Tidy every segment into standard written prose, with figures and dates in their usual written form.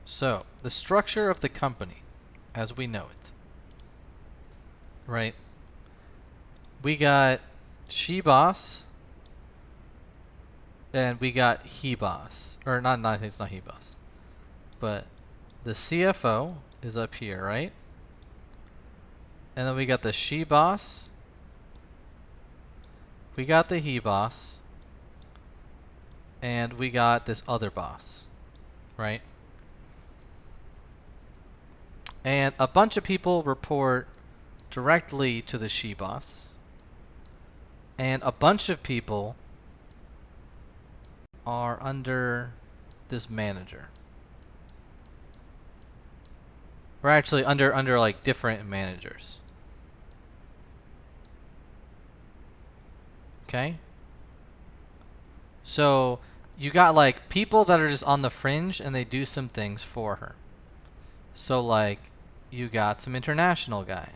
So, the structure of the company as we know it, right? We got she boss and we got he boss. Or not it's not he boss. But the CFO is up here, right? And then we got the she boss. We got the he boss. And we got this other boss, right? And a bunch of people report directly to the she boss. And a bunch of people are under this manager. We're actually under like different managers. Okay? So you got like people that are just on the fringe and they do some things for her. So like you got some international guy.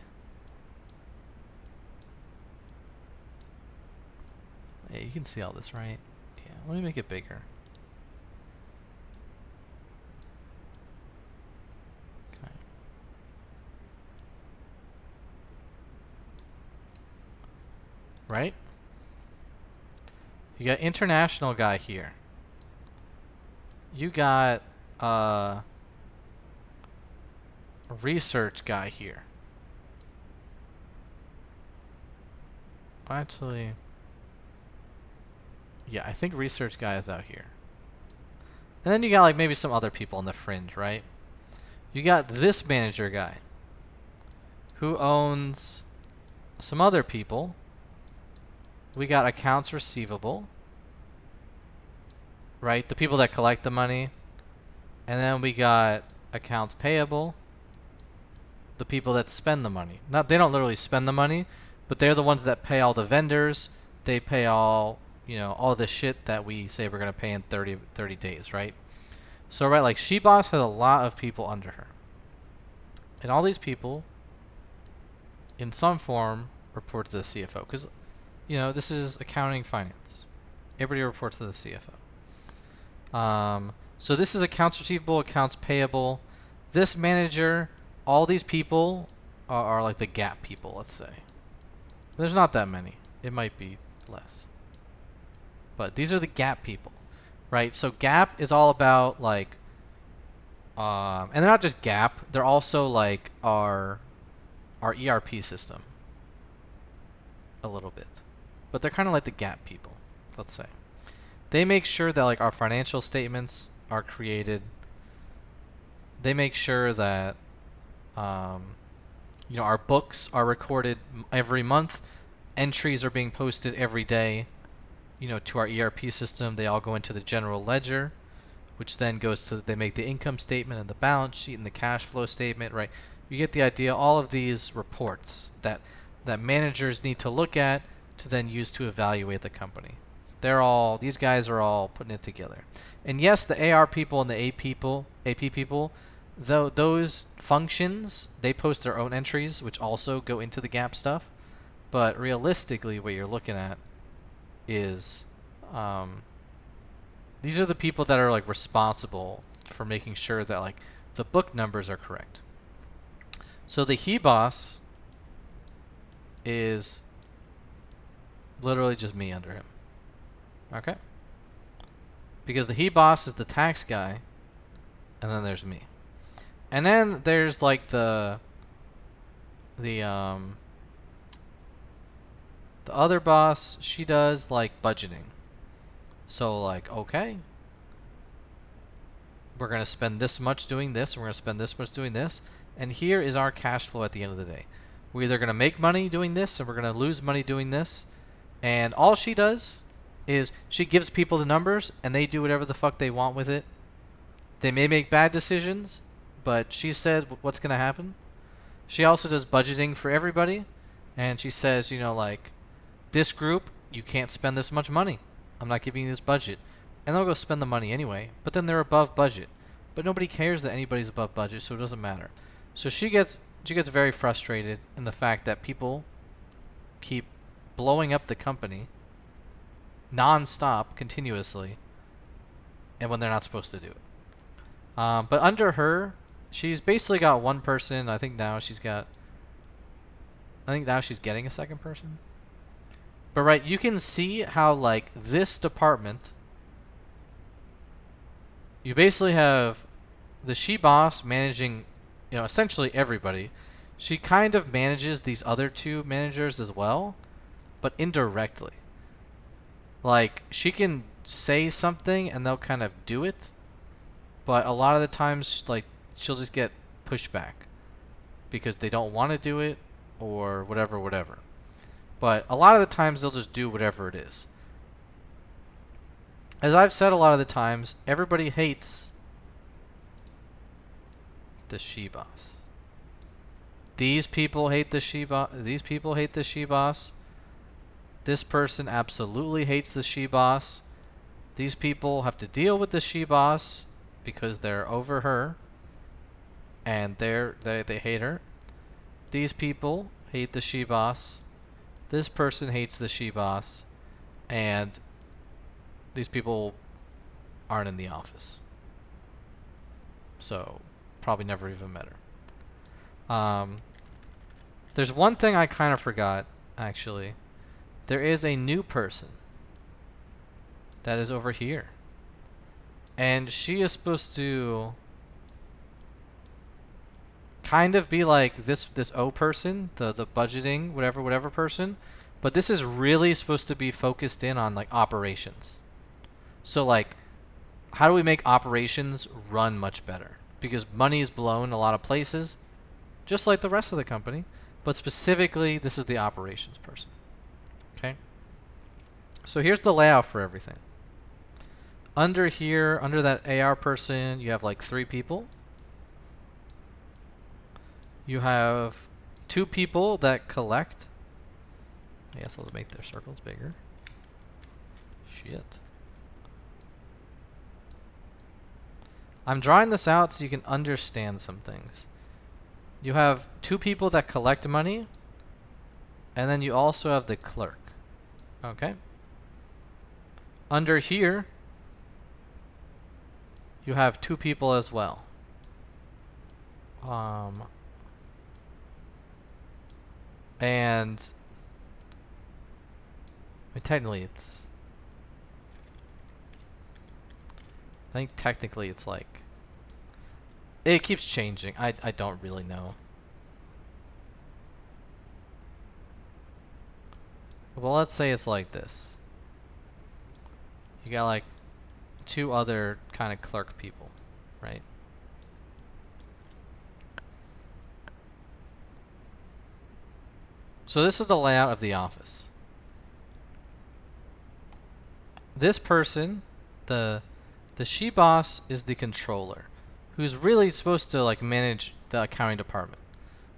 Yeah, you can see all this, right? Yeah, let me make it bigger. Okay. Right? You got international guy here. You got a research guy here. Actually, yeah, I think research guy is out here. And then you got like maybe some other people on the fringe, right? You got this manager guy who owns some other people. We got accounts receivable, right? The people that collect the money. And then we got accounts payable, the people that spend the money. They don't literally spend the money, but they're the ones that pay all the vendors. They pay all, all the shit that we say we're going to pay in 30 days, right? So, right, like SheBoss has a lot of people under her. And all these people, in some form, report to the CFO. Because, this is accounting finance. Everybody reports to the CFO. So this is accounts receivable, accounts payable. This manager, all these people are like the gap people, let's say. There's not that many. It might be less. But these are the gap people, right? So gap is all about like, and they're not just gap. They're also like our ERP system. A little bit. But they're kind of like the gap people, let's say. They make sure that like our financial statements are created. They make sure that our books are recorded every month. Entries are being posted every day, to our ERP system. They all go into the general ledger, which then goes to, they make the income statement and the balance sheet and the cash flow statement, right? You get the idea. All of these reports that managers need to look at to then use to evaluate the company. These guys are all putting it together. And yes, the AR people and the AP people, though those functions, they post their own entries, which also go into the gap stuff. But realistically, what you're looking at is, these are the people that are like responsible for making sure that like the book numbers are correct. So the he boss is literally just me under him. Okay? Because the he boss is the tax guy, and then there's me. And then there's like the other boss, she does like budgeting. So like, okay, we're going to spend this much doing this, and we're going to spend this much doing this, and here is our cash flow at the end of the day. We're either going to make money doing this, or we're going to lose money doing this. And all she does is she gives people the numbers, and they do whatever the fuck they want with it. They may make bad decisions, but she said what's going to happen. She also does budgeting for everybody, and she says, like, this group, you can't spend this much money. I'm not giving you this budget. And they'll go spend the money anyway, but then they're above budget. But nobody cares that anybody's above budget, so it doesn't matter. So she gets very frustrated in the fact that people keep blowing up the company non-stop, continuously, and when they're not supposed to do it. But under her, she's basically got one person. I think now she's getting a second person. But right, you can see how like this department, you basically have the she boss managing, essentially everybody. She kind of manages these other two managers as well, but indirectly. Like she can say something and they'll kind of do it, but a lot of the times like she'll just get pushback because they don't want to do it or whatever. But a lot of the times they'll just do whatever it is. As I've said a lot of the times, everybody hates the she boss. These people hate the she boss. These people hate the she boss. This person absolutely hates the she boss. These people have to deal with the she boss because they're over her and they hate her. These people hate the she boss. This person hates the she boss, and these people aren't in the office. So, probably never even met her. There's one thing I kind of forgot, actually. There is a new person that is over here. And she is supposed to kind of be like this O person, the budgeting, whatever person. But this is really supposed to be focused in on like operations. So like, how do we make operations run much better? Because money is blown a lot of places, just like the rest of the company. But specifically, this is the operations person. Okay? So here's the layout for everything. Under here, under that AR person, you have like 3 people. You have 2 people that collect. I guess I'll just make their circles bigger. Shit. I'm drawing this out so you can understand some things. You have 2 people that collect money, and then you also have the clerk. Okay? Under here, you have 2 people as well. And I mean, technically it's... I think technically it's like... It keeps changing. I don't really know. Well, let's say it's like this. You got like 2 other kind of clerk people, right? So this is the layout of the office. This person, the she boss, is the controller, who's really supposed to like manage the accounting department.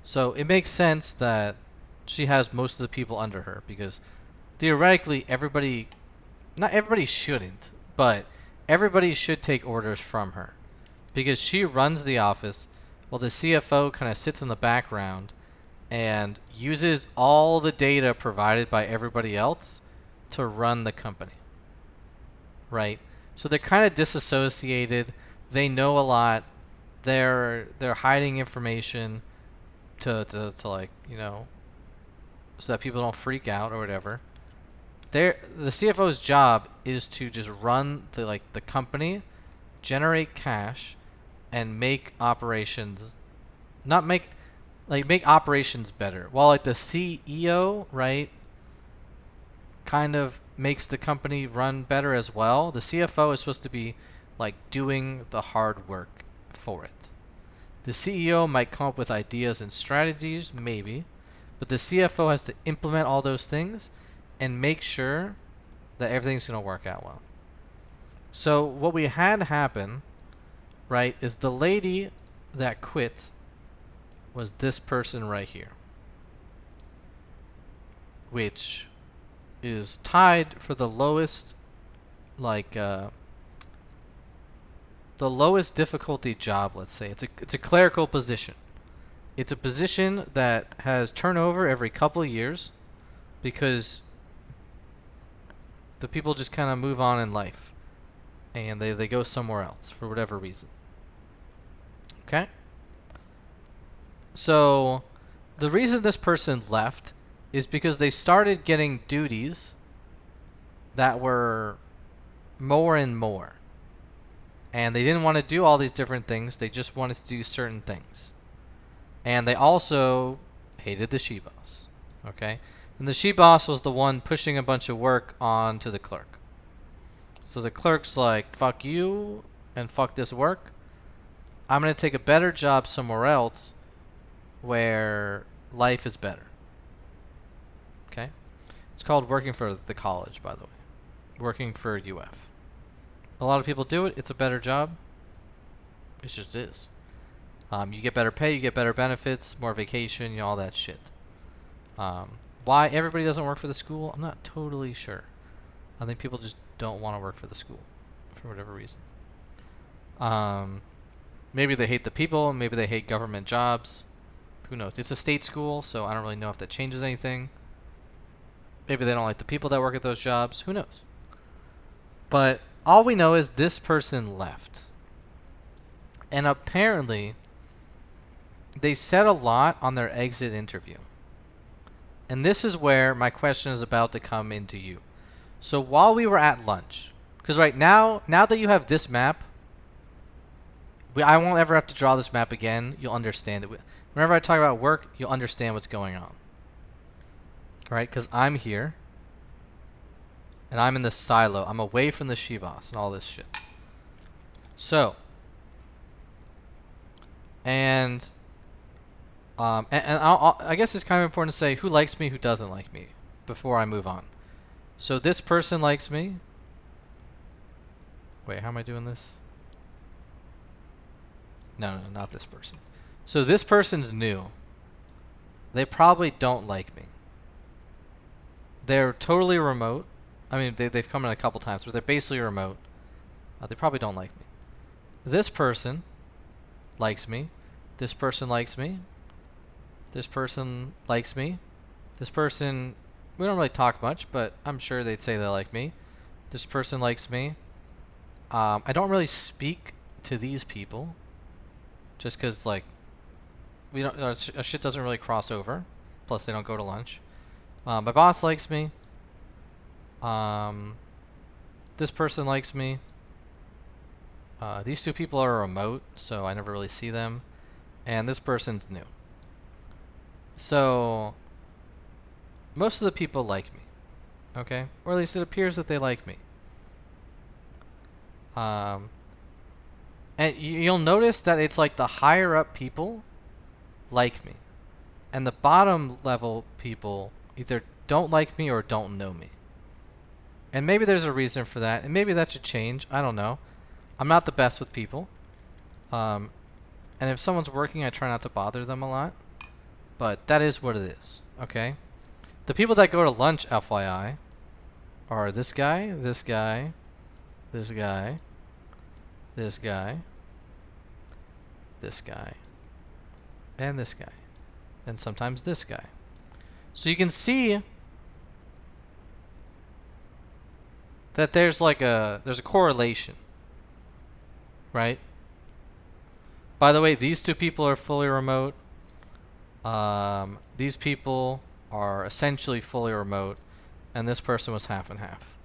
So it makes sense that she has most of the people under her, because theoretically everybody, not everybody shouldn't, but everybody should take orders from her, because she runs the office while the CFO kind of sits in the background and uses all the data provided by everybody else to run the company. Right? So they're kind of disassociated. They know a lot. They're hiding information to like, so that people don't freak out or whatever. The CFO's job is to just run the company, generate cash, and make operations, make operations better. While like the CEO, right, kind of makes the company run better as well. The CFO is supposed to be like doing the hard work for it. The CEO might come up with ideas and strategies, maybe, but the CFO has to implement all those things and make sure that everything's going to work out well. So what we had happen, right, is the lady that quit was this person right here, which is tied for the lowest, the lowest difficulty job, let's say. It's a clerical position. It's a position that has turnover every couple of years because the people just kind of move on in life and they go somewhere else for whatever reason. So the reason this person left is because they started getting duties that were more and more. And they didn't want to do all these different things. They just wanted to do certain things. And they also hated the she boss. Okay? And the she boss was the one pushing a bunch of work onto the clerk. So the clerk's like, fuck you and fuck this work. I'm going to take a better job somewhere else where life is better. Okay? It's called working for the college, by the way. Working for UF. A lot of people do it. It's a better job. It just is. You get better pay, you get better benefits, more vacation, all that shit. Why everybody doesn't work for the school, I'm not totally sure. I think people just don't want to work for the school for whatever reason. Maybe they hate the people, maybe they hate government jobs. Who knows? It's a state school, so I don't really know if that changes anything. Maybe they don't like the people that work at those jobs. Who knows? But all we know is this person left. And apparently, they said a lot on their exit interview. And this is where my question is about to come into you. So while we were at lunch, because right now that you have this map, I won't ever have to draw this map again. You'll understand it. Whenever I talk about work, you'll understand what's going on. Right? Because I'm here. And I'm in the silo. I'm away from the she boss and all this shit. So. And I guess it's kind of important to say who likes me, who doesn't like me, before I move on. So this person likes me. Wait, how am I doing this? No, not this person. So this person's new. They probably don't like me. They're totally remote. I mean, they've come in a couple times, but they're basically remote. They probably don't like me. This person likes me. This person likes me. This person likes me. This person, we don't really talk much, but I'm sure they'd say they like me. This person likes me. I don't really speak to these people, just because like we don't, our shit doesn't really cross over. Plus, they don't go to lunch. My boss likes me. This person likes me. These two people are remote, so I never really see them. And this person's new. So, most of the people like me. Okay? Or at least it appears that they like me. And you'll notice that it's like the higher up people like me. And the bottom level people either don't like me or don't know me. And maybe there's a reason for that. And maybe that should change. I don't know. I'm not the best with people. And if someone's working, I try not to bother them a lot. But that is what it is. Okay? The people that go to lunch, FYI, are this guy, this guy, this guy, this guy, this guy, and this guy. And sometimes this guy. So you can see that there's like there's a correlation. Right? By the way, these two people are fully remote. These people are essentially fully remote. And this person was half and half.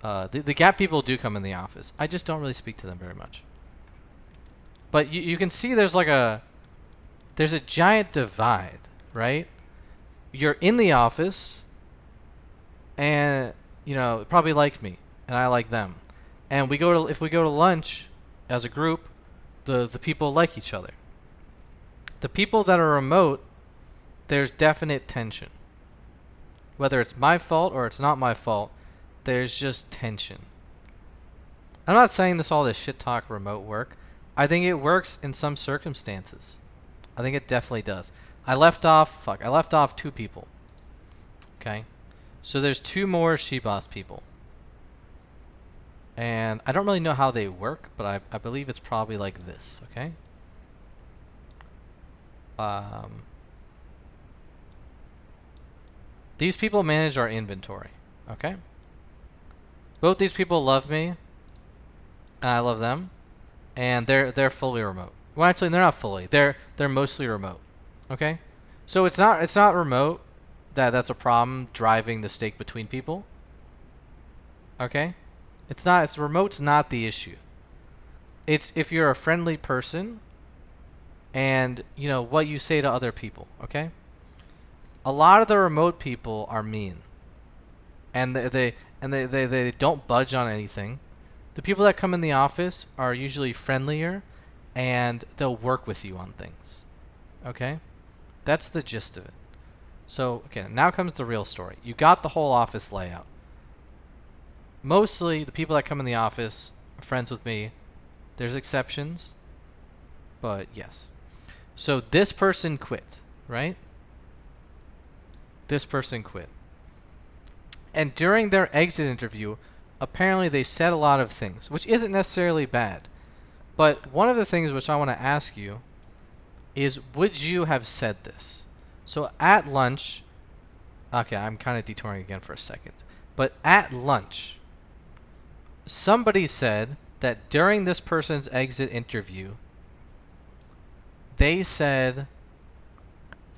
The Gap people do come in the office. I just don't really speak to them very much. But you can see there's a giant divide, right? You're in the office, and probably like me, and I like them. And if we go to lunch as a group, the people like each other. The people that are remote, there's definite tension. Whether it's my fault or it's not my fault, there's just tension. I'm not saying all this shit talk remote work. I think it works in some circumstances. I think it definitely does. I left off 2 people. Okay? So there's 2 more She-Boss people. And I don't really know how they work, but I believe it's probably like this, okay? These people manage our inventory, okay? Both these people love me, and I love them, and they're fully remote. Well, actually, they're not fully. They're mostly remote. Okay, so it's not remote that's a problem driving the stake between people. Okay, it's not. It's remote's not the issue. It's if you're a friendly person and you know what you say to other people. Okay, a lot of the remote people are mean, and they don't budge on anything. The people that come in the office are usually friendlier, and they'll work with you on things. Okay, that's the gist of it. So, okay, now comes the real story. You got the whole office layout. Mostly, the people that come in the office are friends with me. There's exceptions, but yes. So this person quit, right? This person quit. And during their exit interview, apparently they said a lot of things, which isn't necessarily bad. But one of the things which I want to ask you is, would you have said this? So at lunch, okay, I'm kind of detouring again for a second. But at lunch, somebody said that during this person's exit interview, they said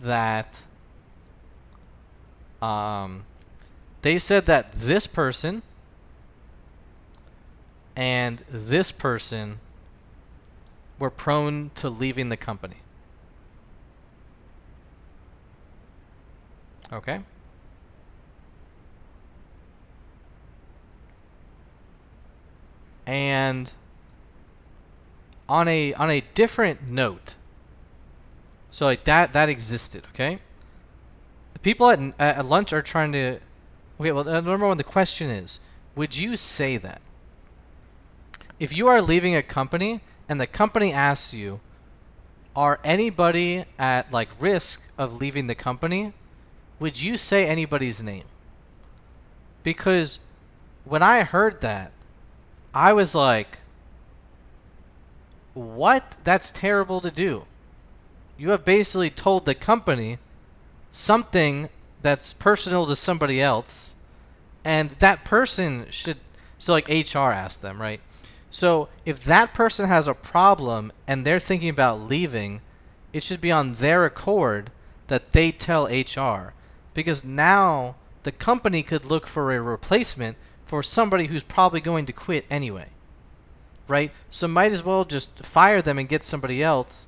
that this person and this person were prone to leaving the company. Okay? And on a different note, so like that existed, okay? The people at lunch are trying to. Okay, well, number one, the question is, would you say that if you are leaving a company and the company asks you, are anybody at like risk of leaving the company? Would you say anybody's name? Because when I heard that, I was like, what? That's terrible to do. You have basically told the company something that's personal to somebody else, and that person should. So, like, HR asked them, right? So, if that person has a problem and they're thinking about leaving, it should be on their accord that they tell HR. Because now the company could look for a replacement for somebody who's probably going to quit anyway. Right? So might as well just fire them and get somebody else,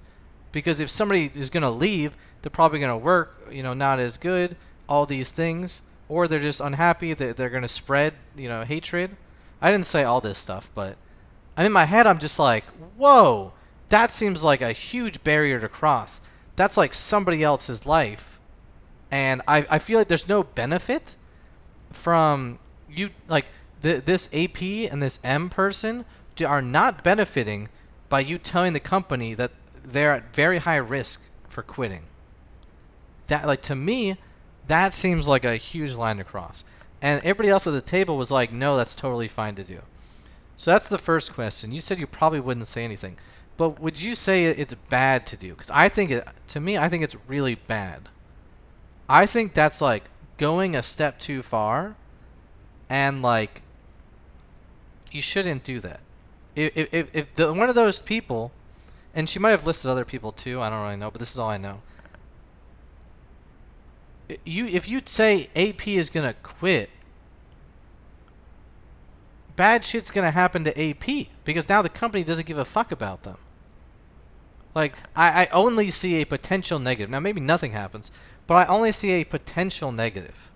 because if somebody is going to leave, they're probably going to work, not as good, all these things, or they're just unhappy, they're going to spread, hatred. I didn't say all this stuff, but in my head I'm just like, whoa, that seems like a huge barrier to cross. That's like somebody else's life, and I feel like there's no benefit from you, like this AP and this M person are not benefiting by you telling the company that they're at very high risk for quitting. That, like, to me, that seems like a huge line to cross. And everybody else at the table was like, no, that's totally fine to do. So that's the first question. You said you probably wouldn't say anything, but would you say it's bad to do? Because I think I think it's really bad. I think that's like going a step too far, and like, you shouldn't do that. If one of those people, and she might have listed other people too, I don't really know, but this is all I know. If you say AP is gonna quit, bad shit's gonna happen to AP, because now the company doesn't give a fuck about them. Like, I only see a potential negative. Now maybe nothing happens, but I only see a potential negative.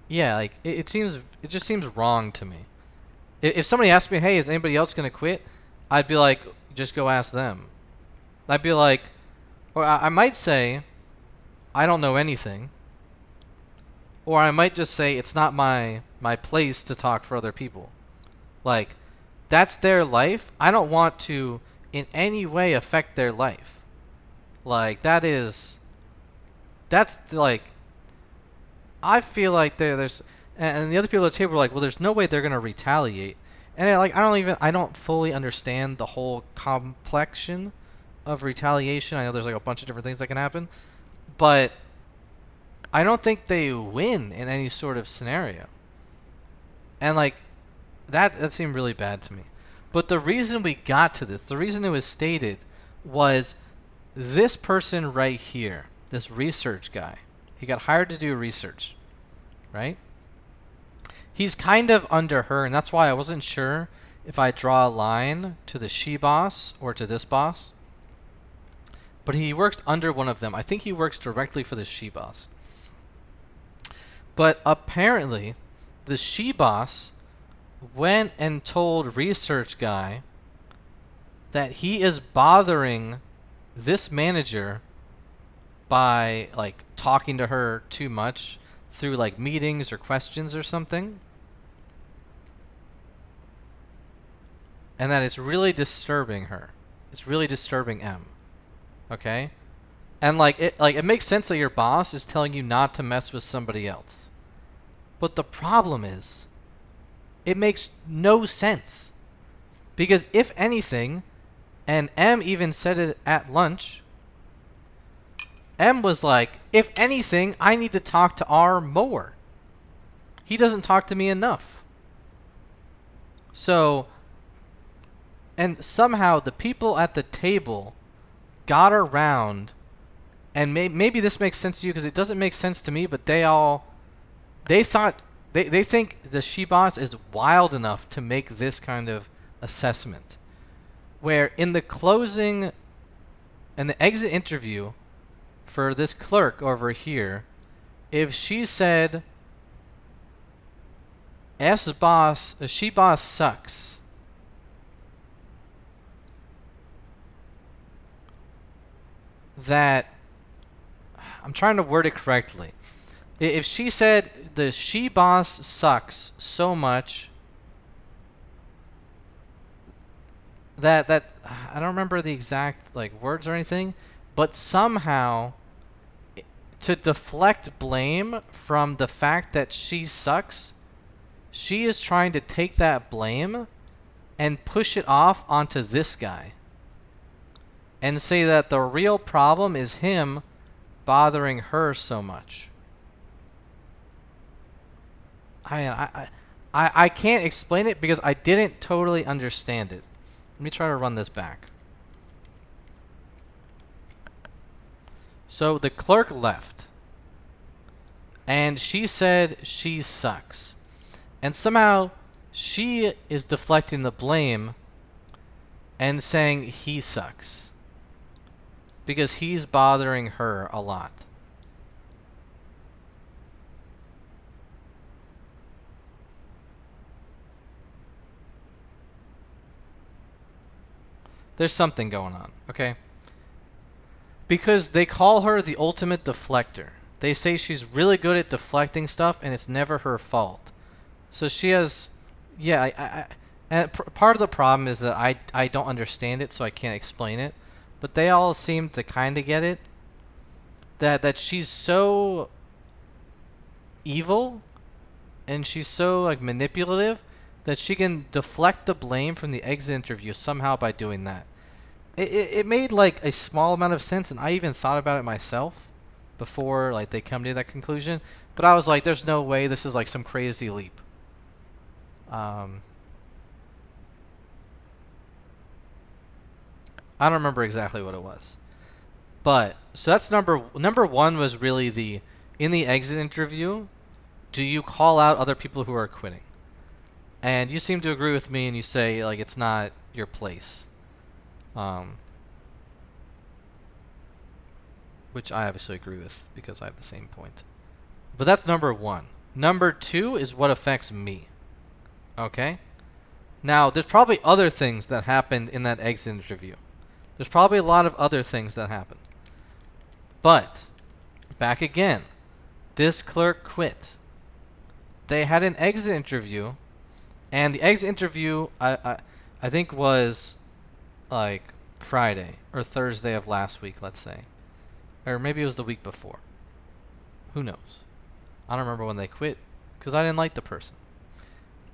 Yeah, like it just seems wrong to me. If somebody asked me, hey, is anybody else going to quit? I'd be like, just go ask them. I'd be like, or I might say, I don't know anything. Or I might just say, it's not my place to talk for other people. Like, that's their life. I don't want to in any way affect their life. Like, that's like, I feel like there's, and the other people at the table were like, well, there's no way they're gonna retaliate, and I don't fully understand the whole complexion of retaliation. I know there's like a bunch of different things that can happen, but I don't think they win in any sort of scenario, and like that seemed really bad to me. But the reason we got to this, the reason it was stated, was this person right here, this research guy. He got hired to do research, right? He's kind of under her, and that's why I wasn't sure if I draw a line to the she boss or to this boss. But he works under one of them. I think he works directly for the she boss. But apparently, the she boss went and told research guy that he is bothering this manager by like talking to her too much through like meetings or questions or something. And that it's really disturbing her. It's really disturbing M. Okay? And it makes sense that your boss is telling you not to mess with somebody else. But the problem is, it makes no sense. Because if anything, and M even said it at lunch, M was like, if anything, I need to talk to R more. He doesn't talk to me enough. So, and somehow the people at the table got around, and maybe this makes sense to you because it doesn't make sense to me, but they think the she boss is wild enough to make this kind of assessment. Where in the closing and the exit interview for this clerk over here, if she said she boss sucks, that I'm trying to word it correctly. If she said the she boss sucks so much that I don't remember the exact like words or anything, but somehow to deflect blame from the fact that she sucks, she is trying to take that blame and push it off onto this guy and say that the real problem is him bothering her so much. I can't explain it because I didn't totally understand it. Let me try to run this back. So the clerk left, and she said she sucks. And somehow she is deflecting the blame and saying he sucks because he's bothering her a lot. There's something going on, okay? Because they call her the ultimate deflector. They say she's really good at deflecting stuff and it's never her fault. So she has, yeah, and part of the problem is that I don't understand it, so I can't explain it. But they all seem to kind of get it. That she's so evil and she's so like manipulative that she can deflect the blame from the exit interview somehow by doing that. It made like a small amount of sense, and I even thought about it myself before like they come to that conclusion. But I was like, there's no way this is like some crazy leap. I don't remember exactly what it was. But so that's number one was really in the exit interview, do you call out other people who are quitting? And you seem to agree with me and you say like it's not your place. Which I obviously agree with because I have the same point. But that's number one. Number two is what affects me. Okay? Now, there's probably other things that happened in that exit interview. There's probably a lot of other things that happened. But, back again, this clerk quit. They had an exit interview, and the exit interview, I think was like Friday or Thursday of last week, let's say. Or maybe it was the week before. Who knows? I don't remember when they quit because I didn't like the person.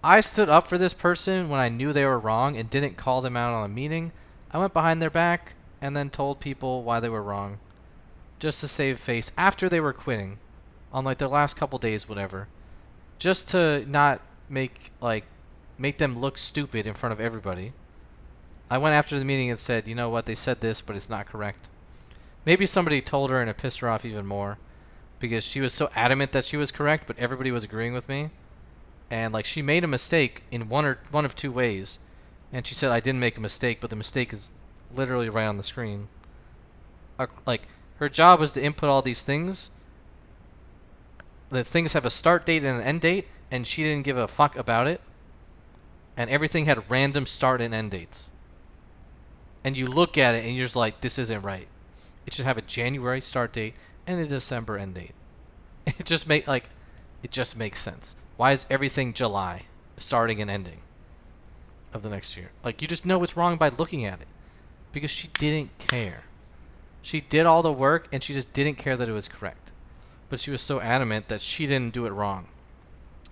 I stood up for this person when I knew they were wrong and didn't call them out on a meeting. I went behind their back and then told people why they were wrong just to save face after they were quitting on like their last couple days, whatever. Just to not make them look stupid in front of everybody. I went after the meeting and said, you know what, they said this, but it's not correct. Maybe somebody told her and it pissed her off even more because she was so adamant that she was correct, but everybody was agreeing with me. And like she made a mistake in one of two ways, and she said I didn't make a mistake, but the mistake is literally right on the screen. Like her job was to input all these things. The things have a start date and an end date, and she didn't give a fuck about it. And everything had random start and end dates. And you look at it and you're just like, this isn't right. It should have a January start date and a December end date. It just makes sense. Why is everything July starting and ending of the next year? Like, you just know it's wrong by looking at it. Because she didn't care. She did all the work and she just didn't care that it was correct. But she was so adamant that she didn't do it wrong.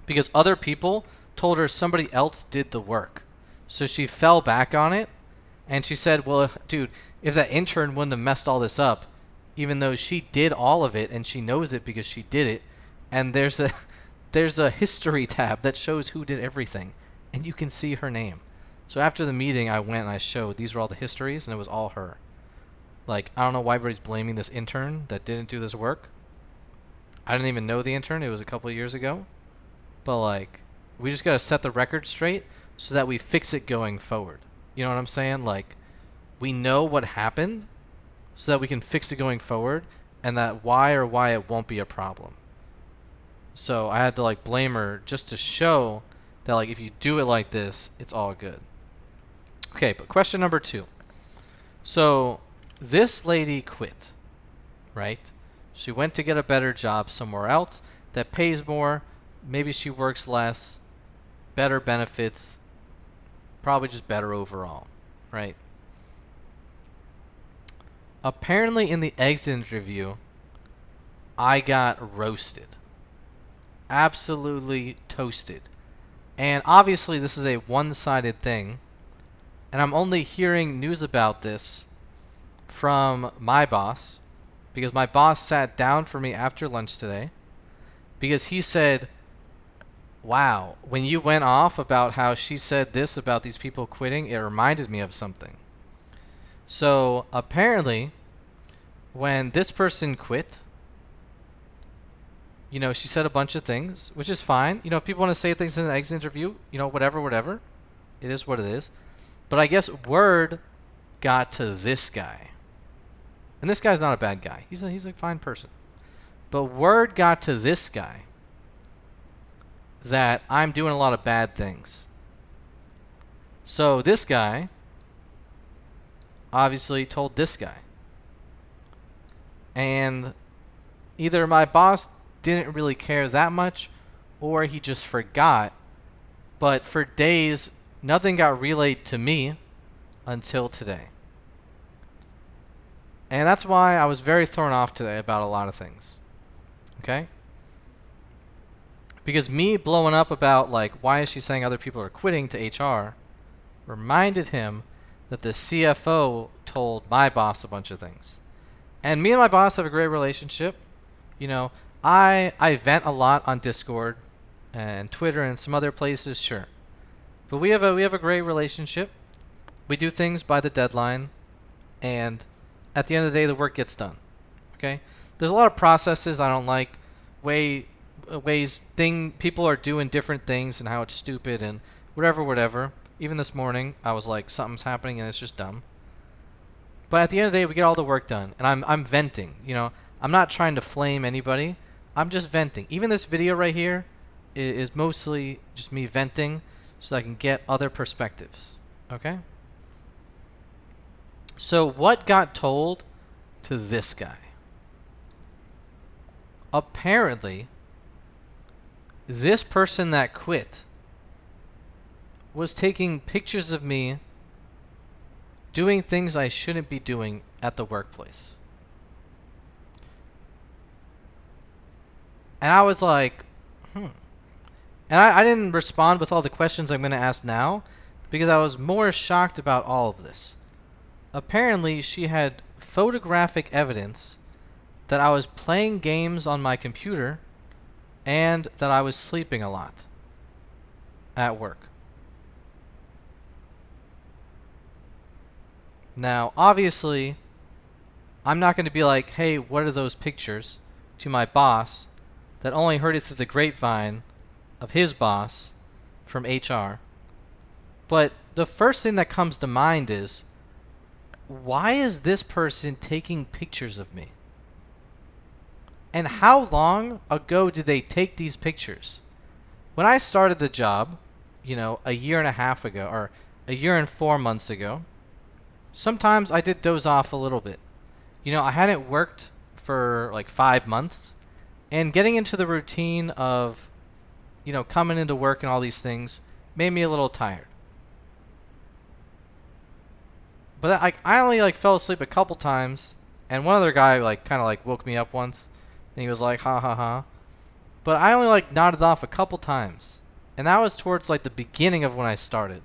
Because other people told her somebody else did the work. So she fell back on it. And she said, well, if that intern wouldn't have messed all this up, even though she did all of it and she knows it because she did it, and there's a history tab that shows who did everything, and you can see her name. So after the meeting, I went and I showed these were all the histories, and it was all her. Like, I don't know why everybody's blaming this intern that didn't do this work. I didn't even know the intern. It was a couple of years ago. But, like, we just got to set the record straight so that we fix it going forward. You know what I'm saying? Like, we know what happened so that we can fix it going forward, and that why it won't be a problem. So I had to, like, blame her just to show that, like, if you do it like this, it's all good. Okay, but question number 2. So this lady quit, right? She went to get a better job somewhere else that pays more. Maybe she works less, better benefits, probably just better overall, right? Apparently in the exit interview, I got roasted. Absolutely toasted. And obviously this is a one-sided thing. And I'm only hearing news about this from my boss, because my boss sat down for me after lunch today, because he said, wow, when you went off about how she said this about these people quitting, it reminded me of something. So apparently, when this person quit, you know, she said a bunch of things, which is fine. You know, if people want to say things in an exit interview, you know, whatever. It is what it is. But I guess word got to this guy. And this guy's not a bad guy. He's a fine person. But word got to this guy that I'm doing a lot of bad things. So this guy obviously told this guy. And either my boss didn't really care that much, or he just forgot. But for days, nothing got relayed to me until today. And that's why I was very thrown off today about a lot of things. Okay? Because me blowing up about, like, why is she saying other people are quitting to HR reminded him that the CFO told my boss a bunch of things. And me and my boss have a great relationship. You know, I vent a lot on Discord and Twitter and some other places, sure. But we have a great relationship. We do things by the deadline, and at the end of the day, the work gets done. Okay? There's a lot of processes I don't like. People are doing different things and how it's stupid and whatever. Even this morning, I was like, something's happening and it's just dumb. But at the end of the day, we get all the work done, and I'm venting. You know, I'm not trying to flame anybody. I'm just venting. Even this video right here is mostly just me venting so that I can get other perspectives. Okay? So what got told to this guy? Apparently, this person that quit was taking pictures of me doing things I shouldn't be doing at the workplace. And I was like, And I didn't respond with all the questions I'm going to ask now because I was more shocked about all of this. Apparently, she had photographic evidence that I was playing games on my computer and that I was sleeping a lot at work. Now, obviously, I'm not going to be like, hey, what are those pictures to my boss that only heard it through the grapevine of his boss from HR. But the first thing that comes to mind is, why is this person taking pictures of me? And how long ago did they take these pictures? When I started the job, a year and a half ago, or a year and 4 months ago, sometimes I did doze off a little bit. I hadn't worked for like 5 months, and getting into the routine of, coming into work and all these things made me a little tired. But I only fell asleep a couple times, and one other guy kind of woke me up once, and he was like, ha ha ha. But I only nodded off a couple times, and that was towards the beginning of when I started.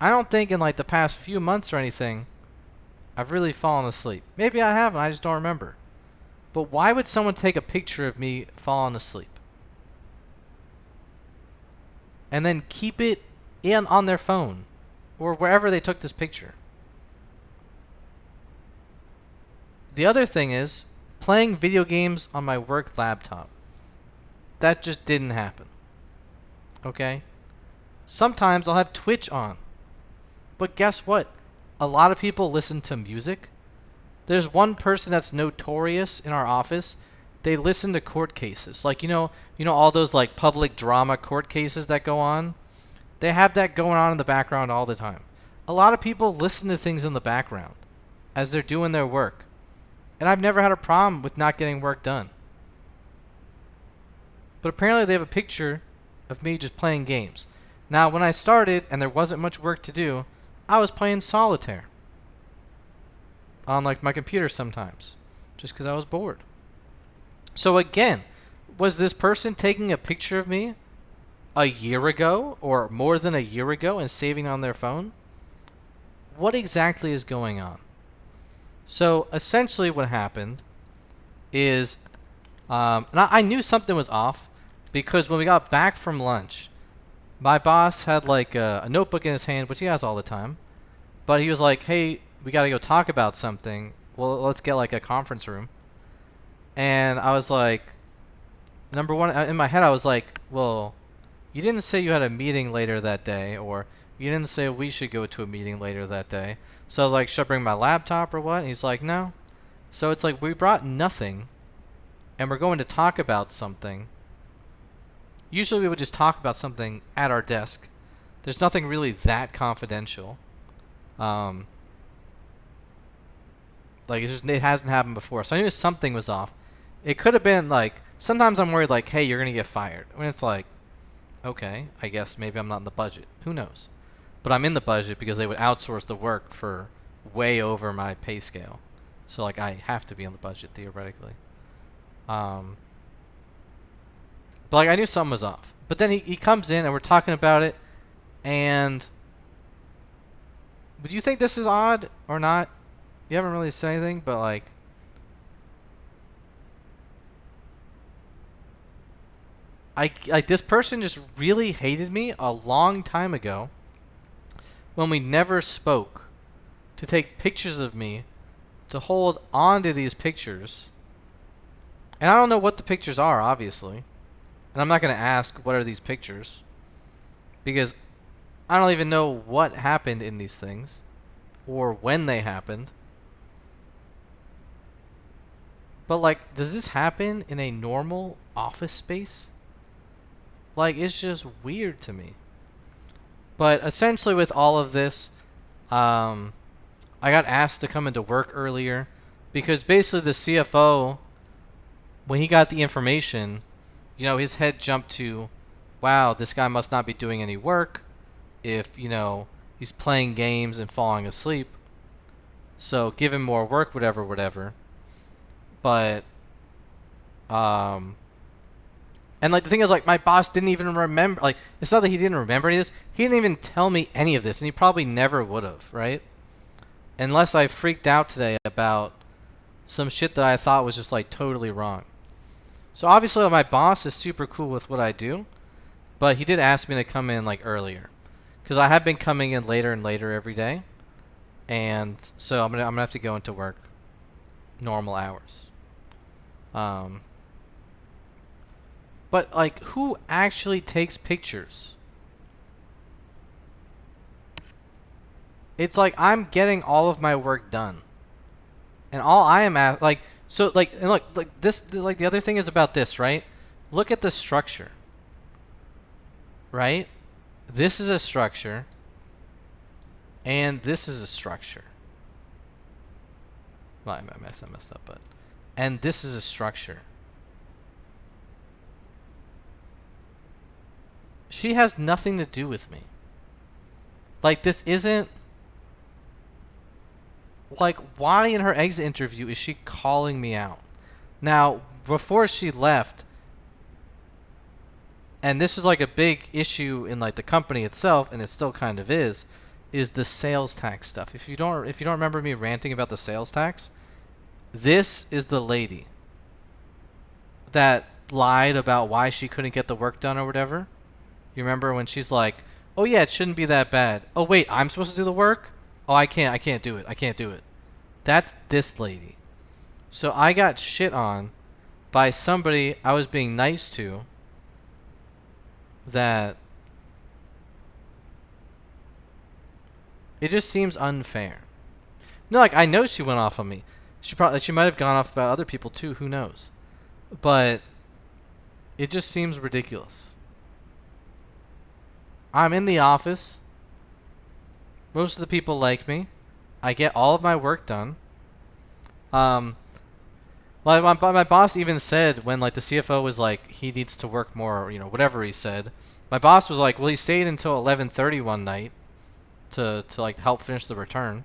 I don't think in the past few months or anything I've really fallen asleep. Maybe I haven't, I just don't remember. But why would someone take a picture of me falling asleep and then keep it on their phone or wherever they took this picture? The other thing is playing video games on my work laptop. That just didn't happen. Okay? Sometimes I'll have Twitch on. But guess what? A lot of people listen to music. There's one person that's notorious in our office. They listen to court cases. All those public drama court cases that go on. They have that going on in the background all the time. A lot of people listen to things in the background as they're doing their work. And I've never had a problem with not getting work done. But apparently they have a picture of me just playing games. Now, when I started and there wasn't much work to do, I was playing solitaire on my computer sometimes, just because I was bored. So again, was this person taking a picture of me a year ago or more than a year ago and saving on their phone? What exactly is going on? So essentially what happened is, and I knew something was off because when we got back from lunch, my boss had a notebook in his hand, which he has all the time, but he was like, hey, we got to go talk about something. Well, let's get a conference room. And I was like, number one, in my head, I was like, well, you didn't say you had a meeting later that day, or you didn't say we should go to a meeting later that day. So I was like, should I bring my laptop or what? And he's like, no. So it's we brought nothing, and we're going to talk about something. Usually we would just talk about something at our desk. There's nothing really that confidential. It hasn't happened before. So I knew something was off. It could have been sometimes I'm worried hey, you're going to get fired. When it's okay, I guess maybe I'm not in the budget. Who knows? But I'm in the budget because they would outsource the work for way over my pay scale. So I have to be in the budget theoretically. But I knew something was off. But then he comes in and we're talking about it, and would you think this is odd or not? You haven't really said anything, but this person just really hated me a long time ago when we never spoke, to take pictures of me, to hold on to these pictures. And I don't know what the pictures are, obviously. And I'm not going to ask what are these pictures, because I don't even know what happened in these things or when they happened. But does this happen in a normal office space? It's just weird to me. But essentially with all of this, I got asked to come into work earlier because basically the CFO, when he got the information, his head jumped to, wow, this guy must not be doing any work if, he's playing games and falling asleep. So give him more work, whatever. But, and the thing is, my boss didn't even remember, it's not that he didn't remember any of this. He didn't even tell me any of this, and he probably never would have, right? Unless I freaked out today about some shit that I thought was just totally wrong. So obviously my boss is super cool with what I do, but he did ask me to come in earlier, because I have been coming in later and later every day. and so I'm gonna have to go into work normal hours. Um, but like, who actually takes pictures? It's like I'm getting all of my work done, and all I am at like so like and look like this like the other thing is about this, right? Look at the structure, right? This is a structure, and this is a structure. Well, I messed up, but and this is a structure. She has nothing to do with me. Like, this isn't like, why in her exit interview is she calling me out? Now, before she left, and this is like a big issue in like the company itself, and it still kind of is the sales tax stuff. If you don't remember me ranting about the sales tax, this is the lady that lied about why she couldn't get the work done or whatever. You remember when she's like, "Oh yeah, it shouldn't be that bad." Oh wait, I'm supposed to do the work? Oh, I can't do it. That's this lady. So I got shit on by somebody I was being nice to that it just seems unfair. No, like, I know she went off on me. She might have gone off about other people too, who knows. But it just seems ridiculous. I'm in the office. Most of the people like me. I get all of my work done. Well, my boss even said when like the CFO was like he needs to work more, whatever he said. My boss was like, well, he stayed until 11:30 one night to like help finish the return.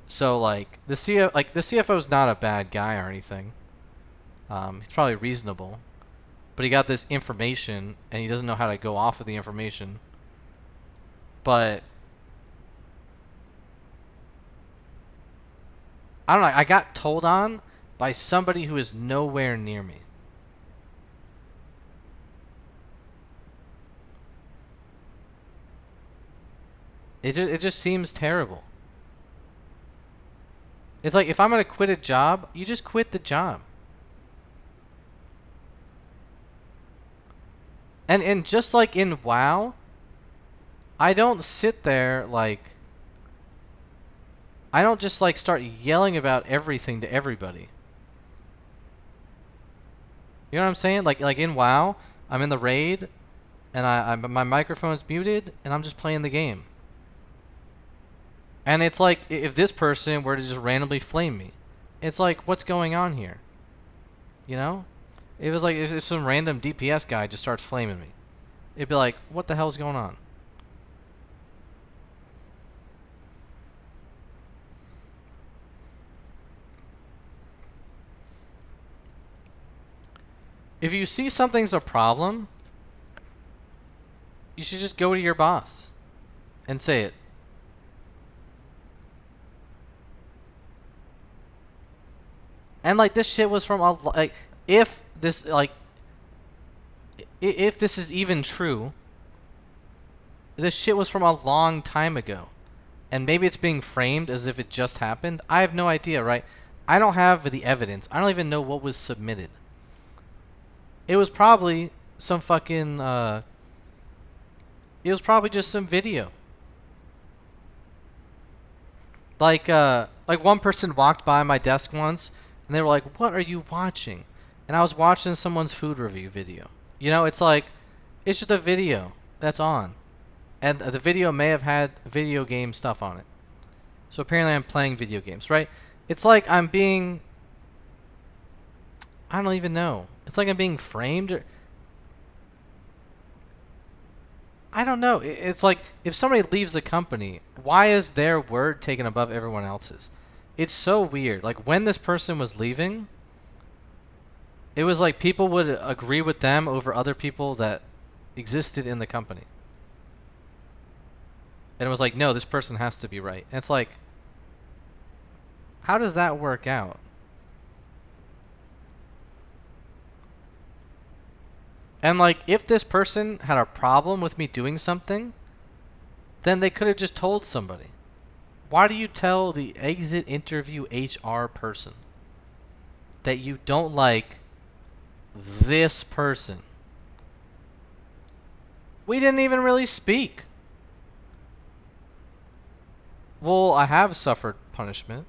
So like the CFO is not a bad guy or anything. He's probably reasonable, but he got this information and he doesn't know how to go off of the information. But I don't know. I got told on by somebody who is nowhere near me. It just seems terrible. It's like, if I'm gonna quit a job, you just quit the job. And just like in WoW, I don't sit there like, I don't just like start yelling about everything to everybody. You know what I'm saying? Like in WoW, I'm in the raid, and my microphone's muted, and I'm just playing the game. And it's like, if this person were to just randomly flame me, it's like, what's going on here? You know? It was like if some random DPS guy just starts flaming me. It'd be like, what the hell's going on? If you see something's a problem, you should just go to your boss and say it. And like, this shit was from like, if this is even true, this shit was from a long time ago. And maybe it's being framed as if it just happened. I have no idea, right? I don't have the evidence. I don't even know what was submitted. It was probably some fucking it was probably just some video. Like one person walked by my desk once and they were like, "What are you watching?" And I was watching someone's food review video. It's like, it's just a video that's on. And the video may have had video game stuff on it. So apparently I'm playing video games, right? It's like I'm being, I don't even know. It's like I'm being framed. I don't know. It's like, if somebody leaves the company, why is their word taken above everyone else's? It's so weird. Like, when this person was leaving, it was like people would agree with them over other people that existed in the company. And it was like, no, this person has to be right. And it's like, how does that work out? And like, if this person had a problem with me doing something, then they could have just told somebody. Why do you tell the exit interview HR person that you don't like this person? We didn't even really speak. Well, I have suffered punishment.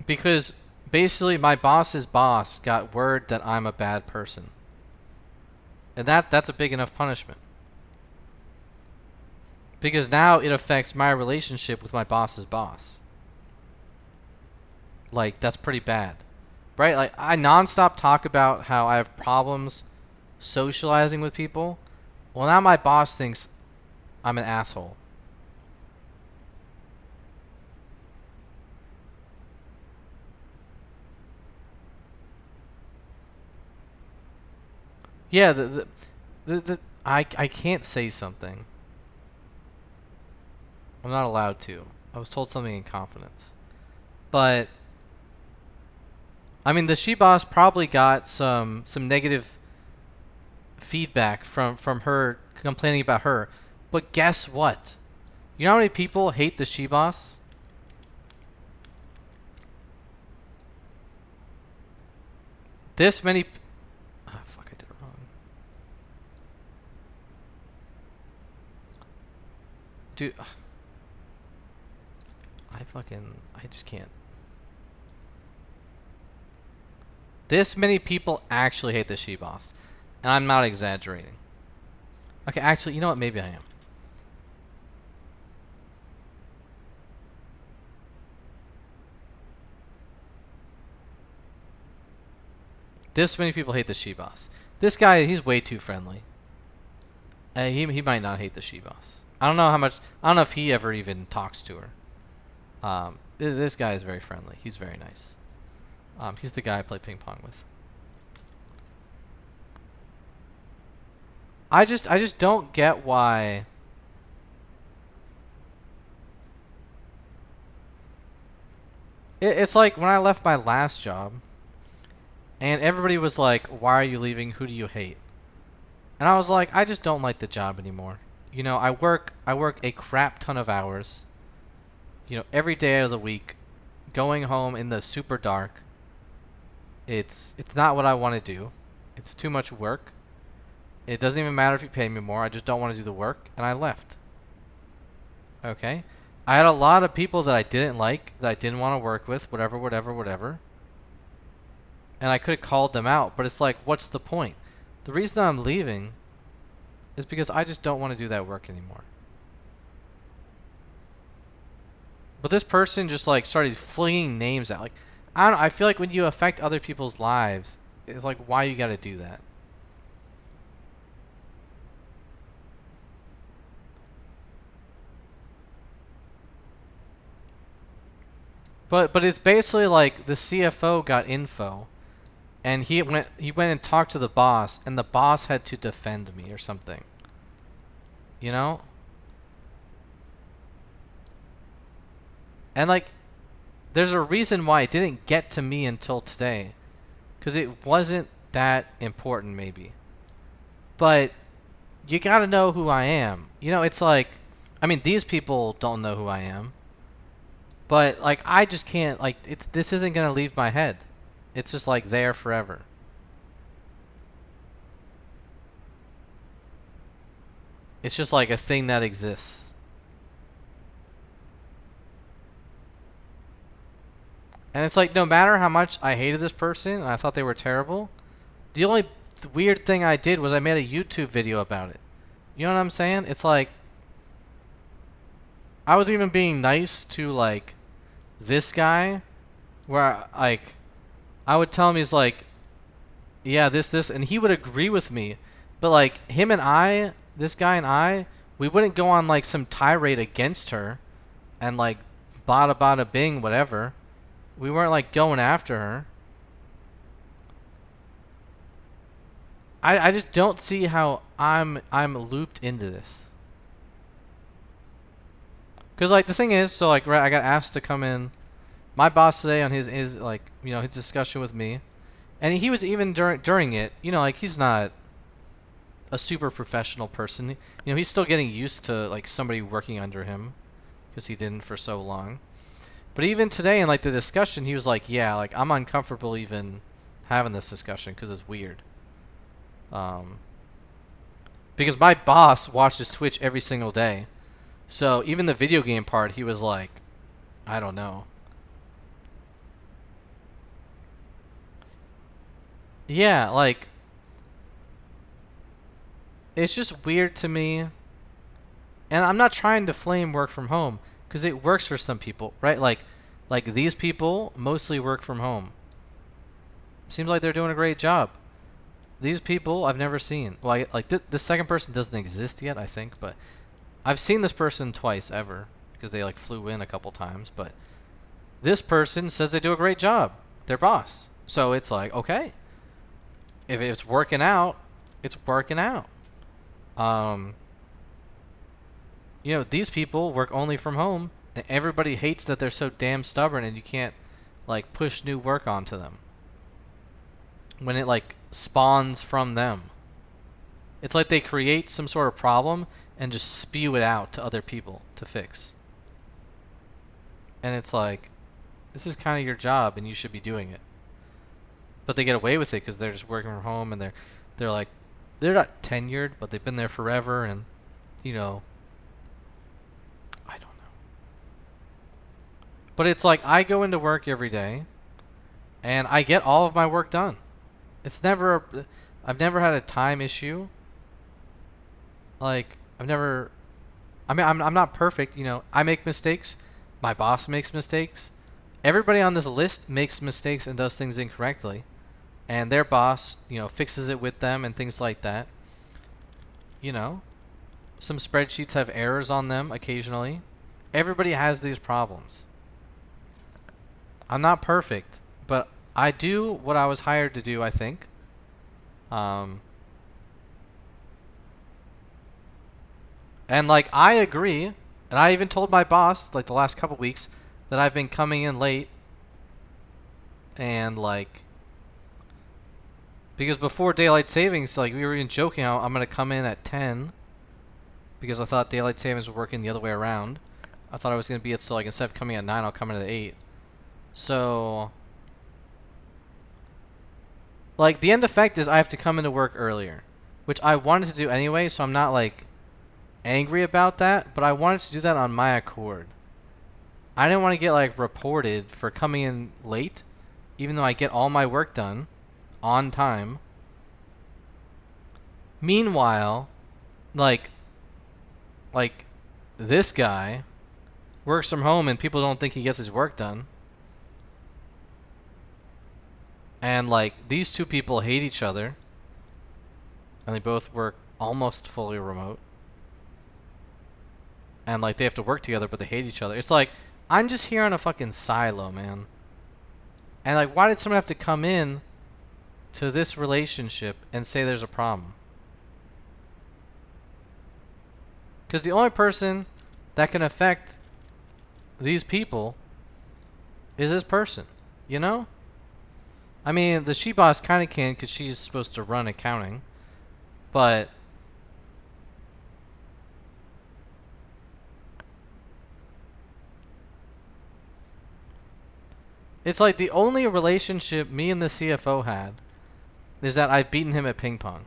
Because basically my boss's boss got word that I'm a bad person. And that's a big enough punishment. Because now it affects my relationship with my boss's boss. Like, that's pretty bad. Right? Like, I nonstop talk about how I have problems socializing with people. Well, now my boss thinks I'm an asshole. Yeah, I can't say something. I'm not allowed to. I was told something in confidence. But I mean, the she boss probably got some negative feedback from her complaining about her. But guess what? You know how many people hate the she boss? This many. Ah, fuck! I did it wrong. Dude, I just can't. This many people actually hate the she boss, and I'm not exaggerating. Okay, actually, you know what? Maybe I am. This many people hate the she boss. This guy, he's way too friendly. He might not hate the she boss. I don't know how much. I don't know if he ever even talks to her. This guy is very friendly. He's very nice. He's the guy I play ping pong with. I just don't get why. It's like when I left my last job, and everybody was like, "Why are you leaving? Who do you hate?" And I was like, "I just don't like the job anymore. You know, I work a crap ton of hours. You know, every day of the week, going home in the super dark. It's not what I want to do. It's too much work. It doesn't even matter if you pay me more. I just don't want to do the work." And I left. Okay? I had a lot of people that I didn't like, that I didn't want to work with, whatever, whatever, whatever. And I could have called them out, but it's like, what's the point? The reason I'm leaving is because I just don't want to do that work anymore. But this person just like started flinging names out. Like, I don't know, I feel like when you affect other people's lives, it's like, why you got to do that? But it's basically like the CFO got info, and he went and talked to the boss, and the boss had to defend me or something. You know? And like, there's a reason why it didn't get to me until today, because it wasn't that important maybe. But you gotta know who I am. You know, it's like, I mean, these people don't know who I am. But like, I just can't, like, this isn't gonna leave my head. It's just like there forever. It's just like a thing that exists. And it's like, no matter how much I hated this person and I thought they were terrible, the only weird thing I did was I made a YouTube video about it. You know what I'm saying? It's like, I was even being nice to like this guy, where like I would tell him, he's like, yeah, this, and he would agree with me. But like him and I, this guy and I, we wouldn't go on like some tirade against her and like bada bing whatever. We weren't like going after her. I just don't see how I'm looped into this. Cause like the thing is, so like right, I got asked to come in, my boss today on his like, you know, his discussion with me, and he was even during it, you know, like a super professional person. You know, he's still getting used to like somebody working under him because he didn't for so long. But even today in like the discussion, he was like, "Yeah, like I'm uncomfortable even having this discussion because it's weird." Um, because my boss watches Twitch every single day, so even the video game part, he was like, "I don't know." Yeah, like it's just weird to me. And I'm not trying to flame work from home because it works for some people, right? Like these people mostly work from home. Seems like they're doing a great job. These people I've never seen. Well, this second person doesn't exist yet, I think, but I've seen this person twice ever because they like flew in a couple times. But this person says they do a great job. Their boss. So it's like, okay, if it's working out, it's working out. Um, you know, these people work only from home, and everybody hates that they're so damn stubborn and you can't like push new work onto them when it like spawns from them. It's like they create some sort of problem and just spew it out to other people to fix. And it's like, this is kind of your job and you should be doing it. But they get away with it because they're just working from home and they're like, they're not tenured, but they've been there forever, and you know, I don't know. But it's like I go into work every day and I get all of my work done. It's never I've never had a time issue. Like I've never I mean I'm not perfect, you know. I make mistakes. My boss makes mistakes. Everybody on this list makes mistakes and does things incorrectly. And their boss, you know, fixes it with them and things like that. You know, some spreadsheets have errors on them occasionally. Everybody has these problems. I'm not perfect, but I do what I was hired to do, I think. Um, and like I agree, and I even told my boss like the last couple weeks that I've been coming in late, and like because before daylight savings, like we were even joking, I'm gonna come in at 10 because I thought daylight savings was working the other way around. I thought I was gonna be at, so like instead of coming at 9, I'll come in at 8. So like the end effect is I have to come into work earlier, which I wanted to do anyway, so I'm not like angry about that, but I wanted to do that on my accord. I didn't want to get like reported for coming in late, even though I get all my work done on time. Meanwhile, like this guy works from home and people don't think he gets his work done. And like these two people hate each other, and they both work almost fully remote. And like they have to work together, but they hate each other. It's like I'm just here on a fucking silo, man. And like, why did someone have to come in to this relationship and say there's a problem? Because the only person that can affect these people is this person, you know? I mean, the she boss kind of can because she's supposed to run accounting, but it's like the only relationship me and the CFO had is that I've beaten him at ping pong.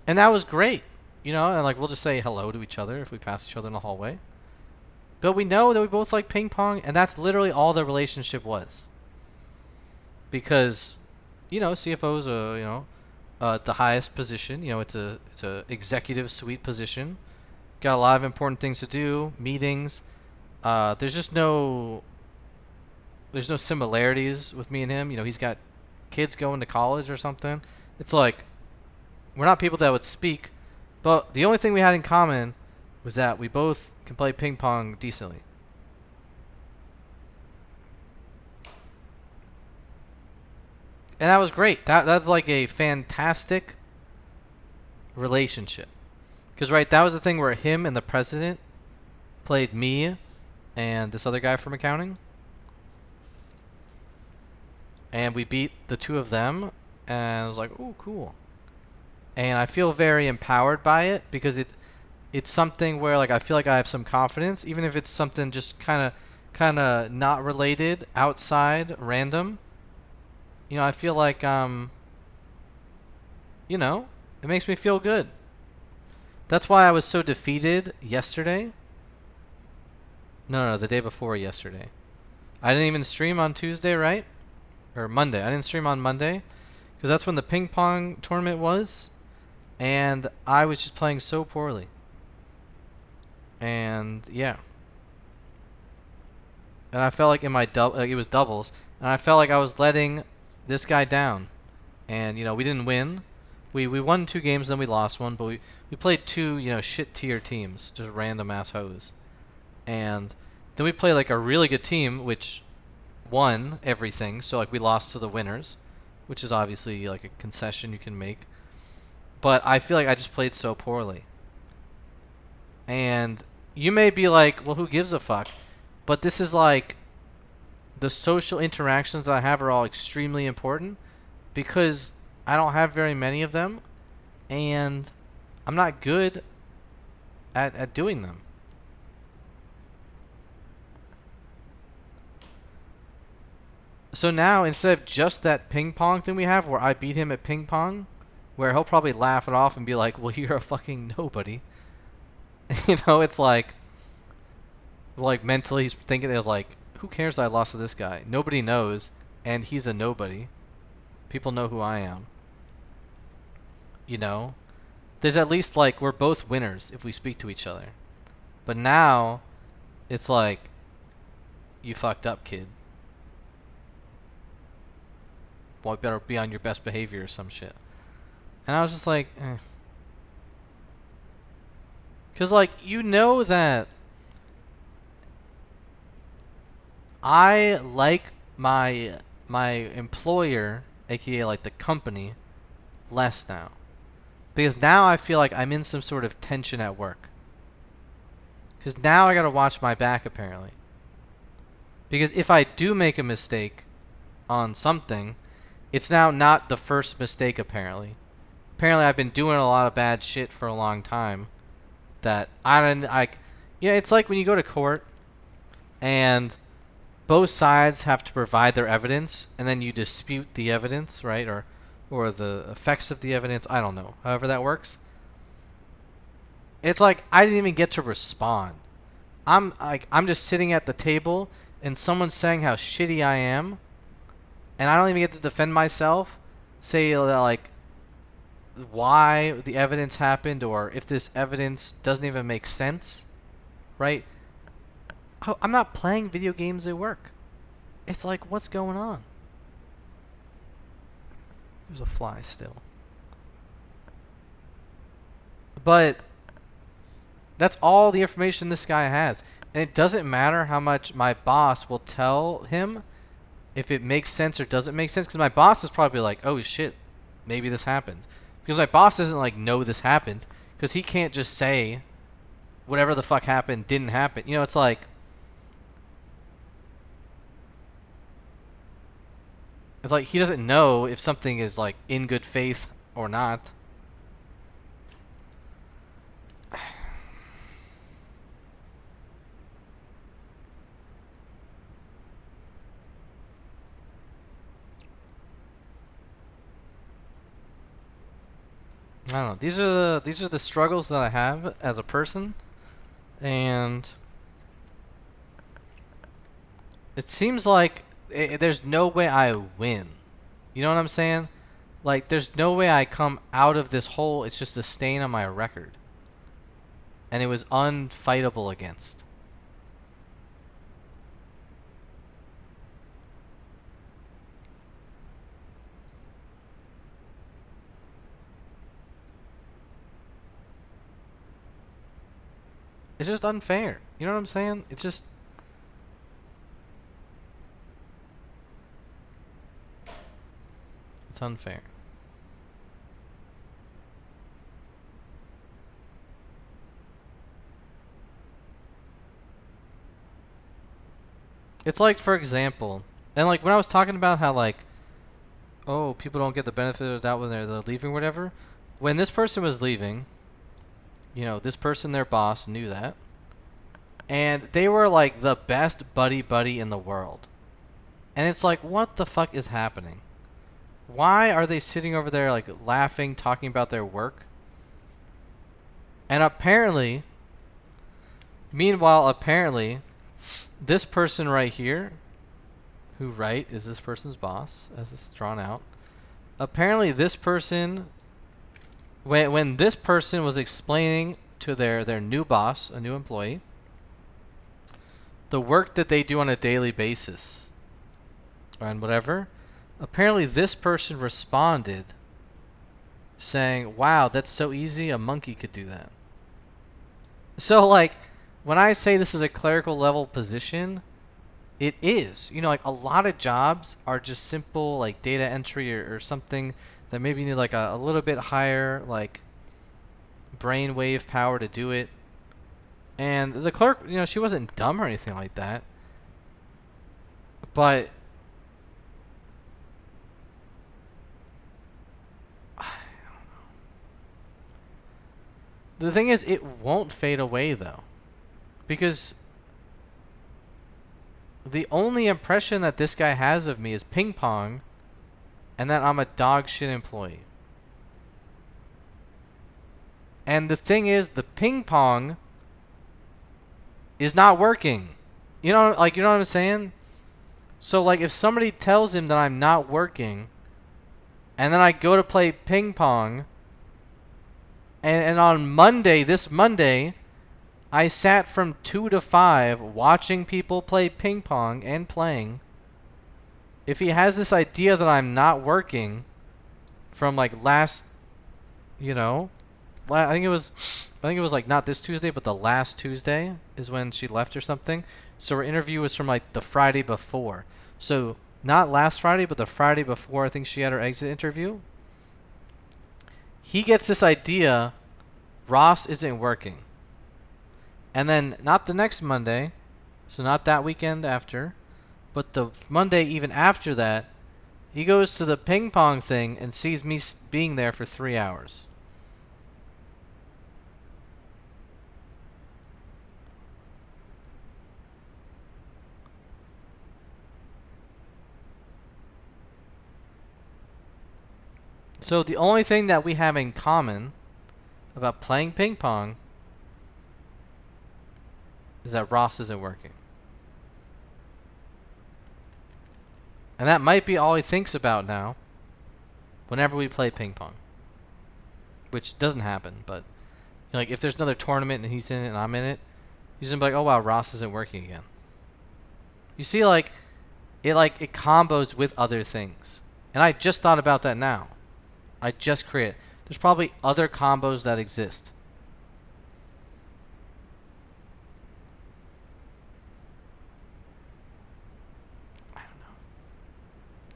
And that was great, you know? And like we'll just say hello to each other if we pass each other in the hallway. But we know that we both like ping pong, and that's literally all the relationship was. Because, you know, CFO is the highest position. You know, it's a executive suite position. Got a lot of important things to do, meetings. There's no similarities with me and him. You know, he's got kids going to college or something. It's like we're not people that would speak, but the only thing we had in common was that we both can play ping pong decently. And that was great. That's like a fantastic relationship. Because, right, that was the thing where him and the president played me and this other guy from accounting. And we beat the two of them. And I was like, ooh, cool. and I feel very empowered by it because it's something where like I feel like I have some confidence, even if it's something just kind of not related, outside, random. I feel like it makes me feel good. That's why I was so defeated yesterday. No, the day before yesterday. I didn't even stream on Tuesday, right? Or Monday. I didn't stream on Monday because that's when the ping pong tournament was, and I was just playing so poorly. And yeah, and I felt like in my it was doubles, and I felt like I was letting this guy down. And we didn't win. We won 2 games, then we lost one, but we played two shit tier teams, just random ass hoes. And then we played like a really good team, which won everything. So like we lost to the winners, which is obviously like a concession you can make. But I feel like I just played so poorly. And you may be like, well, who gives a fuck? But this is like the social interactions I have are all extremely important because I don't have very many of them, and I'm not good at doing them. So now, instead of just that ping pong thing we have where I beat him at ping pong, where he'll probably laugh it off and be like, well, you're a fucking nobody. It's like mentally he's thinking, there's like, who cares that I lost to this guy? Nobody knows, and he's a nobody. People know who I am. There's at least like we're both winners if we speak to each other. But now it's like, you fucked up, kid. Well, you better be on your best behavior or some shit. And I was just like, eh. Because like that I like my employer, aka like the company, less now. Because now I feel like I'm in some sort of tension at work. Because now I gotta watch my back, apparently. Because if I do make a mistake on something, it's now not the first mistake, apparently. Apparently I've been doing a lot of bad shit for a long time. That it's like when you go to court and both sides have to provide their evidence, and then you dispute the evidence, right? Or the effects of the evidence. I don't know. However that works. It's like I didn't even get to respond. I'm just sitting at the table and someone's saying how shitty I am, and I don't even get to defend myself, say that like why the evidence happened or if this evidence doesn't even make sense, right? I'm not playing video games at work. It's like, what's going on? There's a fly still. But that's all the information this guy has. And it doesn't matter how much my boss will tell him if it makes sense or doesn't make sense. Because my boss is probably like, oh shit, maybe this happened. Because my boss doesn't like know this happened. Because he can't just say whatever the fuck happened didn't happen. It's like... It's like he doesn't know if something is like in good faith or not. I don't know. These are the struggles that I have as a person, and it seems like there's no way I win. You know what I'm saying? Like, there's no way I come out of this hole. It's just a stain on my record, and it was unfightable against. It's just unfair. You know what I'm saying? It's just... It's unfair. It's like, for example, and like when I was talking about how like, oh, people don't get the benefit of the doubt when they're leaving or whatever, when this person was leaving, you know, this person, their boss, knew that. And they were like the best buddy in the world. And it's like, what the fuck is happening? Why are they sitting over there like laughing, talking about their work? And apparently, meanwhile, this person right here, who right is this person's boss, as it's drawn out. Apparently, this person, when this person was explaining to their new boss, a new employee, the work that they do on a daily basis, and whatever, apparently this person responded saying, "Wow, that's so easy, a monkey could do that." So, like, when I say this is a clerical level position, it is. You know, like, a lot of jobs are just simple, like, data entry or something that maybe you need, like, a little bit higher, like, brainwave power to do it. And the clerk, you know, she wasn't dumb or anything like that. But the thing is, it won't fade away, though. Because the only impression that this guy has of me is ping pong and that I'm a dog shit employee. And the thing is, the ping pong is not working. You know, like, you know what I'm saying? So, like, if somebody tells him that I'm not working, and then I go to play ping pong, and on Monday, this Monday, I sat from 2 to 5 watching people play ping pong and playing. If he has this idea that I'm not working from, like, last, you know, I think it was like not this Tuesday, but the last Tuesday is when she left or something. So her interview was from like the Friday before. So not last Friday, but the Friday before I think she had her exit interview. He gets this idea Ross isn't working. And then not the next Monday, so not that weekend after, but the Monday even after that, he goes to the ping pong thing and sees me being there for 3 hours. So the only thing that we have in common about playing ping pong is that Ross isn't working. And that might be all he thinks about now whenever we play ping pong. Which doesn't happen, but you know, like if there's another tournament and he's in it and I'm in it, he's gonna be like, "Oh wow, Ross isn't working again." You see, like it combos with other things. And I just thought about that now. I just created. There's probably other combos that exist. I don't know.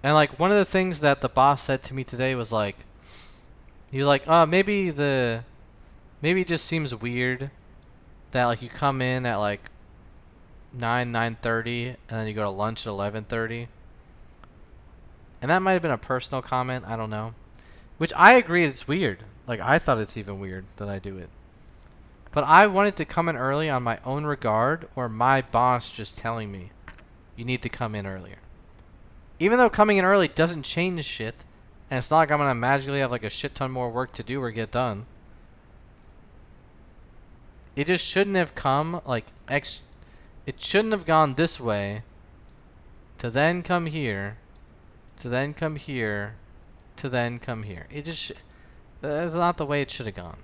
And like one of the things that the boss said to me today was like, he was like, maybe it just seems weird that like you come in at like 9:30 and then you go to lunch at 11:30. And that might have been a personal comment, I don't know. Which I agree it's weird. Like I thought it's even weird that I do it. But I wanted to come in early on my own regard or my boss just telling me you need to come in earlier. Even though coming in early doesn't change shit, and it's not like I'm going to magically have like a shit ton more work to do or get done. It just shouldn't have come like it shouldn't have gone this way to then come here, to then come here, to then come here. It just that's not the way it should have gone.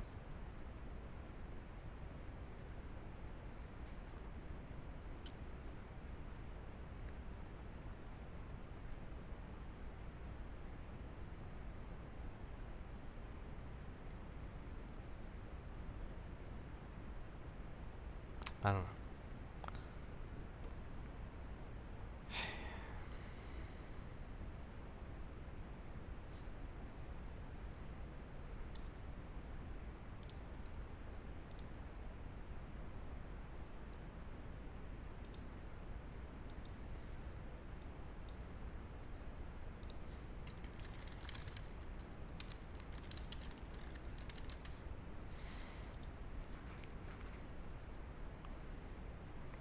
I don't know.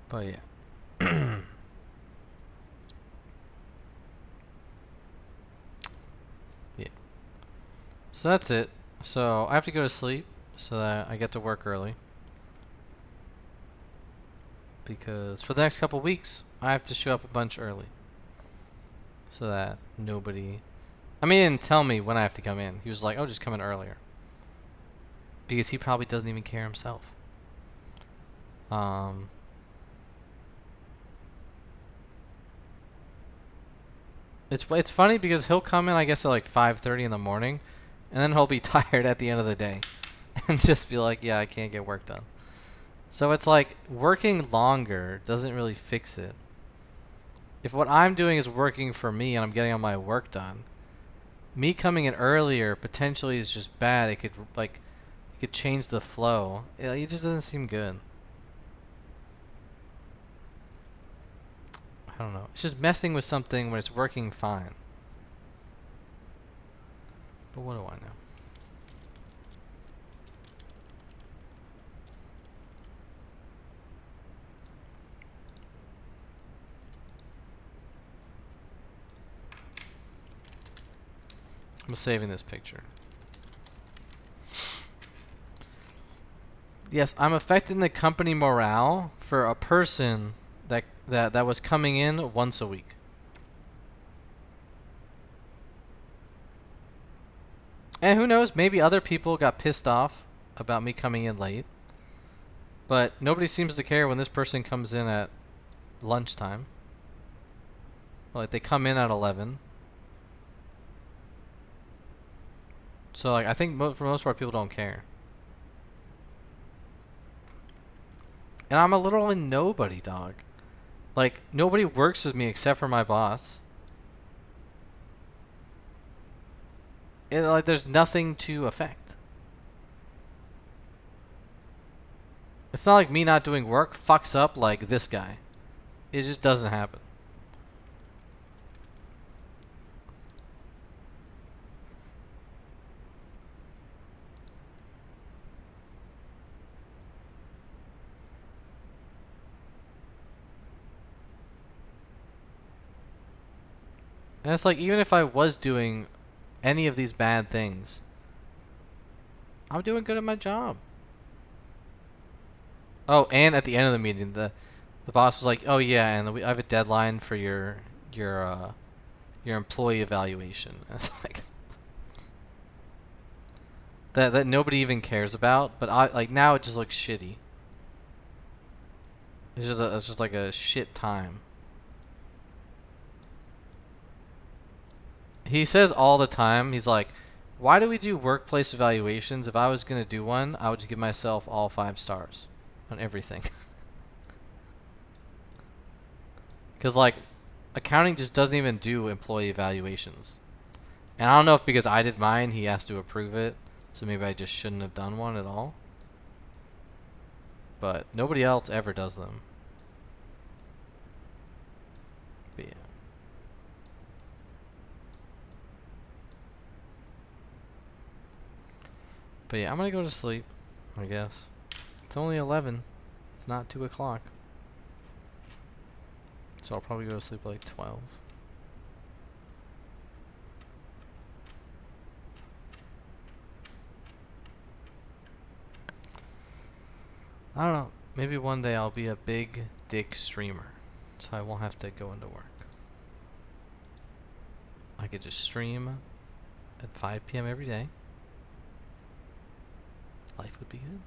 But yeah. Yeah. So that's it. So I have to go to sleep so that I get to work early. Because for the next couple weeks, I have to show up a bunch early. So that nobody... I mean, he didn't tell me when I have to come in. He was like, oh, just come in earlier. Because he probably doesn't even care himself. It's funny because he'll come in, I guess, at like 5:30 in the morning, and then he'll be tired at the end of the day, and just be like, "Yeah, I can't get work done." So it's like working longer doesn't really fix it. If what I'm doing is working for me and I'm getting all my work done, me coming in earlier potentially is just bad. It could change the flow. It just doesn't seem good. I don't know. It's just messing with something when it's working fine. But what do I know? I'm saving this picture. Yes, I'm affecting the company morale for a person that was coming in once a week. And who knows, maybe other people got pissed off about me coming in late. But nobody seems to care when this person comes in at lunchtime. Like, they come in at 11. So, like, I think for most part, people don't care. And I'm a little nobody, dog. Like, nobody works with me except for my boss. Like, there's nothing to affect. It's not like me not doing work fucks up like this guy. It just doesn't happen. And it's like, even if I was doing any of these bad things, I'm doing good at my job. Oh, and at the end of the meeting, the boss was like, "Oh yeah, and I have a deadline for your employee evaluation." And it's like that nobody even cares about, but I like now it just looks shitty. It's just like a shit time. He says all the time, he's like, "Why do we do workplace evaluations? If I was gonna do one, I would just give myself all 5 stars on everything." Because, like, accounting just doesn't even do employee evaluations. And I don't know if because I did mine, he has to approve it. So maybe I just shouldn't have done one at all. But nobody else ever does them. But yeah. But yeah, I'm going to go to sleep, I guess. It's only 11. It's not 2 o'clock. So I'll probably go to sleep at like 12. I don't know. Maybe one day I'll be a big dick streamer. So I won't have to go into work. I could just stream at 5 p.m. every day. Life would be good.